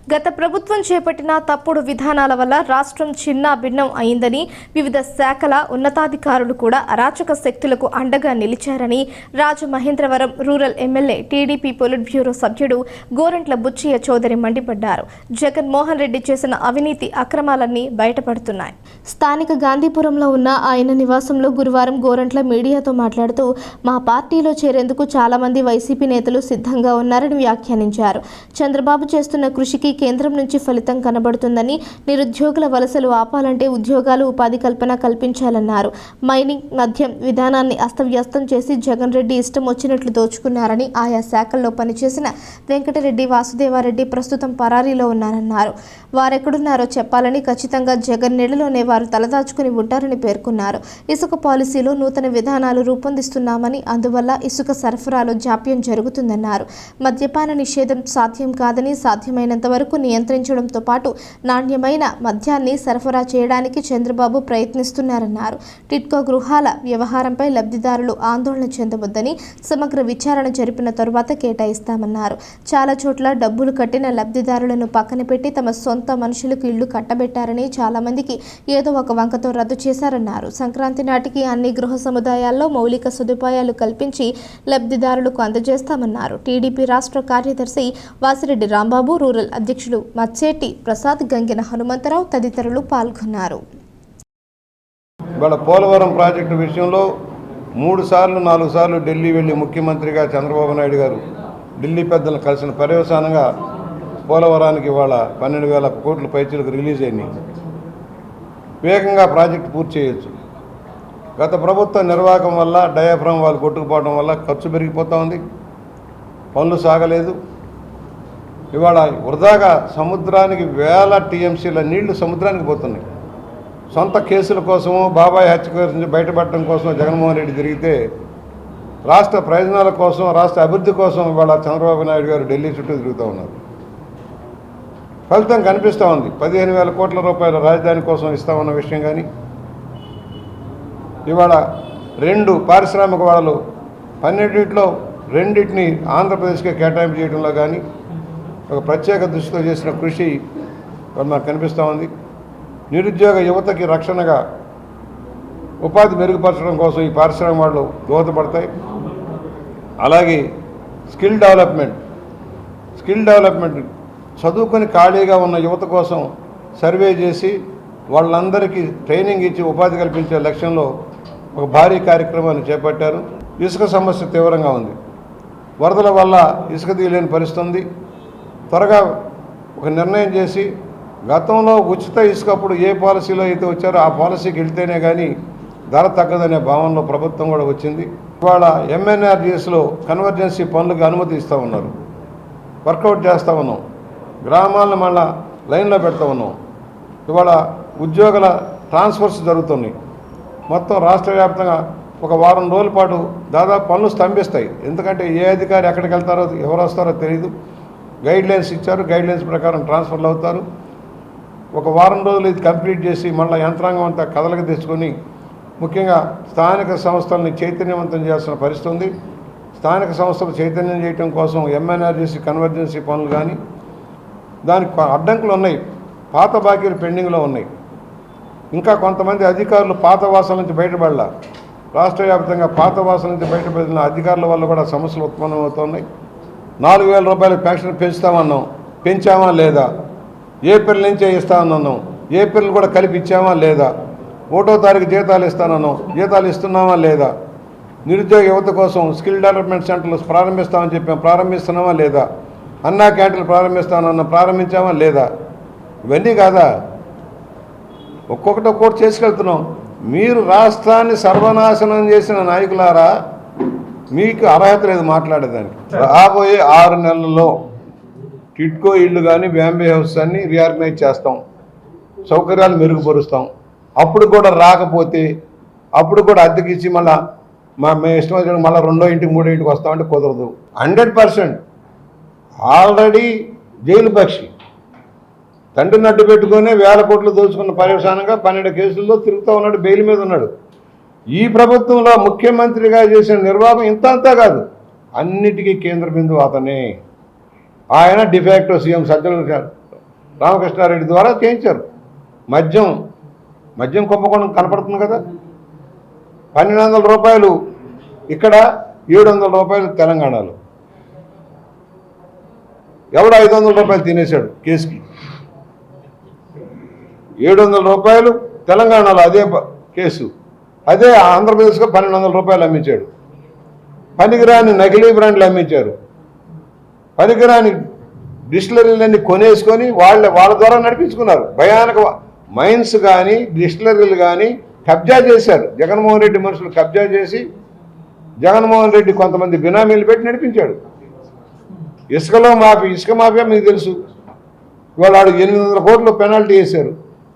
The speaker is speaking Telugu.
గత ప్రభుత్వం చేపట్టిన తప్పుడు విధానాల వల్ల రాష్ట్రం చిన్న భిన్నం అయిందని, వివిధ శాఖల ఉన్నతాధికారులు కూడా అరాచక శక్తులకు అండగా నిలిచారని Rajamahendravaram rural MLA TDP politburo సభ్యుడు గోరంట్ల బుచ్చయ్య చౌదరి మండిపడ్డారు. జగన్మోహన్ రెడ్డి చేసిన అవినీతి అక్రమాలన్నీ బయటపడుతున్నాయి. స్థానిక గాంధీపురంలో ఉన్న ఆయన నివాసంలో గురువారం గోరంట్ల మీడియాతో మాట్లాడుతూ, మా పార్టీలో చేరేందుకు చాలా మంది వైసీపీ నేతలు సిద్ధంగా ఉన్నారని వ్యాఖ్యానించారు. చంద్రబాబు చేస్తున్న కృషికి కేంద్రం నుంచి ఫలితం కనబడుతుందని, నిరుద్యోగుల వలసలు ఆపాలంటే ఉద్యోగాలు, ఉపాధి కల్పన కల్పించాలన్నారు. మైనింగ్, మద్యం విధానాన్ని అస్తవ్యస్తం చేసి జగన్ రెడ్డి ఇష్టం వచ్చినట్లు దోచుకున్నారని, ఆయా శాఖల్లో పనిచేసిన వెంకటరెడ్డి, వాసుదేవారెడ్డి ప్రస్తుతం పరారీలో ఉన్నారన్నారు. వారెక్కడున్నారో చెప్పాలని, ఖచ్చితంగా జగన్ నీడలోనే వారు తలదాచుకుని ఉంటారని పేర్కొన్నారు. ఇసుక పాలసీలో నూతన విధానాలు రూపొందిస్తున్నామని, అందువల్ల ఇసుక సరఫరాలో జాప్యం జరుగుతుందన్నారు. మద్యపాన నిషేధం సాధ్యం కాదని, సాధ్యమైనంత వరకు నియంత్రించడంతో పాటు నాణ్యమైన మద్యాన్ని సరఫరా చేయడానికి చంద్రబాబు ప్రయత్నిస్తున్నారన్నారు. టిట్కో గృహాల వ్యవహారంపై లబ్ధిదారులు ఆందోళన చెందవద్దని, సమగ్ర విచారణ జరిపిన తరువాత కేటాయిస్తామన్నారు. చాలా చోట్ల డబ్బులు కట్టిన లబ్ధిదారులను పక్కన పెట్టి తమ సొంత మనుషులకు ఇళ్లు కట్టబెట్టారని, చాలా మందికి ఏదో ఒక వంకతో రద్దు చేశారన్నారు. సంక్రాంతి నాటికి అన్ని గృహ సముదాయాల్లో మౌలిక సదుపాయాలు కల్పించి లబ్ధిదారులకు అందజేస్తామన్నారు. టీడీపీ రాష్ట్ర కార్యదర్శి వాసిరెడ్డి రాంబాబు, రూరల్ అధ్యక్షులు మచ్చేటి ప్రసాద్, గంగిన హనుమంతరావు తదితరులు పాల్గొన్నారు. ఇవాళ పోలవరం ప్రాజెక్టు విషయంలో 3 సార్లు 4 సార్లు ఢిల్లీ వెళ్ళి ముఖ్యమంత్రిగా చంద్రబాబు నాయుడు గారు ఢిల్లీ పెద్దలను కలిసిన పర్యవసానంగా పోలవరానికి ఇవాళ 12,000 కోట్ల పైచీలకు రిలీజ్ అయినాయి. వేగంగా ప్రాజెక్టు పూర్తి చేయొచ్చు. గత ప్రభుత్వ నిర్వాహకం వల్ల, డయాఫ్రామ్ వాళ్ళు కొట్టుకుపోవడం వల్ల ఖర్చు పెరిగిపోతూ ఉంది, పనులు సాగలేదు. ఇవాళ వృధాగా సముద్రానికి వేల టీఎంసీల నీళ్లు సముద్రానికి పోతున్నాయి. సొంత కేసుల కోసము, బాబాయ్ హత్య నుంచి బయటపడటం కోసం జగన్మోహన్ రెడ్డి తిరిగితే, రాష్ట్ర ప్రయోజనాల కోసం, రాష్ట్ర అభివృద్ధి కోసం ఇవాళ చంద్రబాబు నాయుడు గారు ఢిల్లీ చుట్టూ తిరుగుతూ ఉన్నారు. ఫలితం కనిపిస్తూ ఉంది. 15,000 కోట్ల రూపాయల రాజధాని కోసం ఇస్తామన్న విషయం కానీ, ఇవాళ 2 పారిశ్రామిక వాడలు 12 2 ఆంధ్రప్రదేశ్కి కేటాయింపు చేయడంలో కానీ ఒక ప్రత్యేక దృష్టితో చేసిన కృషి మనకు కనిపిస్తూ ఉంది. నిరుద్యోగ యువతకి రక్షణగా ఉపాధి మెరుగుపరచడం కోసం ఈ పారిశ్రామిక వాడలు దోహదపడతాయి. అలాగే స్కిల్ డెవలప్మెంట్ చదువుకొని ఖాళీగా ఉన్న యువత కోసం సర్వే చేసి వాళ్ళందరికీ ట్రైనింగ్ ఇచ్చి ఉపాధి కల్పించే లక్ష్యంలో ఒక భారీ కార్యక్రమాన్ని చేపట్టారు. ఇసుక సమస్య తీవ్రంగా ఉంది. వరదల వల్ల ఇసుక తీయలేని పరిస్థితి ఉంది. త్వరగా ఒక నిర్ణయం చేసి, గతంలో ఉచిత ఇసుక అప్పుడు ఏ పాలసీలో అయితే వచ్చారో ఆ పాలసీకి వెళ్తేనే కానీ ధర తగ్గదనే భావనలో ప్రభుత్వం కూడా వచ్చింది. ఇవాళ ఎంఎన్ఆర్జీఎస్లో కన్వర్జెన్సీ పనులకు అనుమతి ఇస్తూ ఉన్నారు, వర్కౌట్ చేస్తూ ఉన్నాం, గ్రామాలను మళ్ళా లైన్లో పెడతా ఉన్నాం. ఇవాళ ఉద్యోగుల ట్రాన్స్ఫర్స్ జరుగుతున్నాయి. మొత్తం రాష్ట్ర వ్యాప్తంగా ఒక వారం రోజుల పాటు దాదాపు పనులు స్తంభిస్తాయి. ఎందుకంటే ఏ అధికారి ఎక్కడికి వెళ్తారో, ఎవరు వస్తారో తెలియదు. గైడ్లైన్స్ ఇచ్చారు, గైడ్లైన్స్ ప్రకారం ట్రాన్స్ఫర్లు అవుతారు. ఒక వారం రోజులు ఇది కంప్లీట్ చేసి మళ్ళీ యంత్రాంగం అంతా కదలకి తెచ్చుకొని, ముఖ్యంగా స్థానిక సంస్థలని చైతన్యవంతం చేయాల్సిన పరిస్థితి ఉంది. స్థానిక సంస్థలు చైతన్యం చేయడం కోసం ఎంఎన్ఆర్జీసీ కన్వర్జెన్సీ పనులు కానీ, దానికి అడ్డంకులు ఉన్నాయి. పాత బాకీలు పెండింగ్లో ఉన్నాయి. ఇంకా కొంతమంది అధికారులు పాత వాసన నుంచి బయటపడాల. రాష్ట్ర వ్యాప్తంగా పాత వాసన నుంచి బయటపడిన అధికారుల వల్ల కూడా సమస్యలు ఉత్పన్నమవుతున్నాయి. 4,000 రూపాయల పెన్షన్ పెంచుతామన్నాం, పెంచామా లేదా? ఏప్రిల్ నుంచే ఇస్తామన్నాం, ఏప్రిల్ కూడా కలిపి ఇచ్చామా లేదా? 1వ తారీఖు జీతాలు ఇస్తానన్నాం, జీతాలు ఇస్తున్నామా లేదా? నిరుద్యోగ యువత కోసం స్కిల్ డెవలప్మెంట్ సెంటర్లు ప్రారంభిస్తామని చెప్పాం, ప్రారంభిస్తున్నామా లేదా? అన్నా క్యాంటీన్లు ప్రారంభిస్తామన్నా, ప్రారంభించామా లేదా? ఇవన్నీ కాదా? ఒక్కొక్కటి చేసుకెళ్తున్నాం. మీరు రాష్ట్రాన్ని సర్వనాశనం చేసిన నాయకులారా, మీకు అర్హత లేదు మాట్లాడేదానికి. రాబోయే 6 నెలల్లో టిట్కో ఇళ్ళు కానీ, బ్యాంబే హౌస్ అన్ని రీఆర్గనైజ్ చేస్తాం, సౌకర్యాలు మెరుగుపరుస్తాం. అప్పుడు కూడా రాకపోతే, అప్పుడు కూడా అద్దెకిచ్చి మళ్ళీ మేము ఇష్టం వచ్చిన మళ్ళీ 2వ ఇంటికి 3వ ఇంటికి వస్తామంటే కుదరదు. 100% ఆల్రెడీ జైలు పక్షి తండ్రిని అడ్డు పెట్టుకునే 1,000 కోట్లు దోచుకున్న పర్యవసానంగా 12 కేసుల్లో తిరుగుతూ ఉన్నాడు, బెయిల్ మీద ఉన్నాడు. ఈ ప్రభుత్వంలో ముఖ్యమంత్రిగా చేసిన నిర్వాహకం ఇంతంతా కాదు, అన్నిటికీ కేంద్ర బిందువు అతనే. ఆయన డిఫాక్టో సీఎం సజ్జల రామకృష్ణారెడ్డి ద్వారా చేయించారు. మద్యం కుంభకోణం కనపడుతుంది కదా. 1200 రూపాయలు ఇక్కడ, 700 రూపాయలు తెలంగాణలో. ఎవడు 500 రూపాయలు తినేశాడు కేసుకి. 700 రూపాయలు తెలంగాణలో అదే కేసు, అదే ఆంధ్రప్రదేశ్లో 1200 రూపాయలు అమ్మించాడు. పనికిరాని నకిలీ బ్రాండ్లు అమ్మించారు. పనికిరాని డిస్టిలరీలన్నీ కొనేసుకొని వాళ్ళ ద్వారా నడిపించుకున్నారు. భయానక మైన్స్ కానీ డిస్టిలరీలు కానీ కబ్జా చేశారు. జగన్మోహన్ రెడ్డి మనుషులు కబ్జా చేసి జగన్మోహన్ రెడ్డి కొంతమంది బినామీలు పెట్టి నడిపించాడు. ఇసుక మాఫియా మీకు తెలుసు. ఇవాళ 800 కోట్లు పెనాల్టీ వేశారు.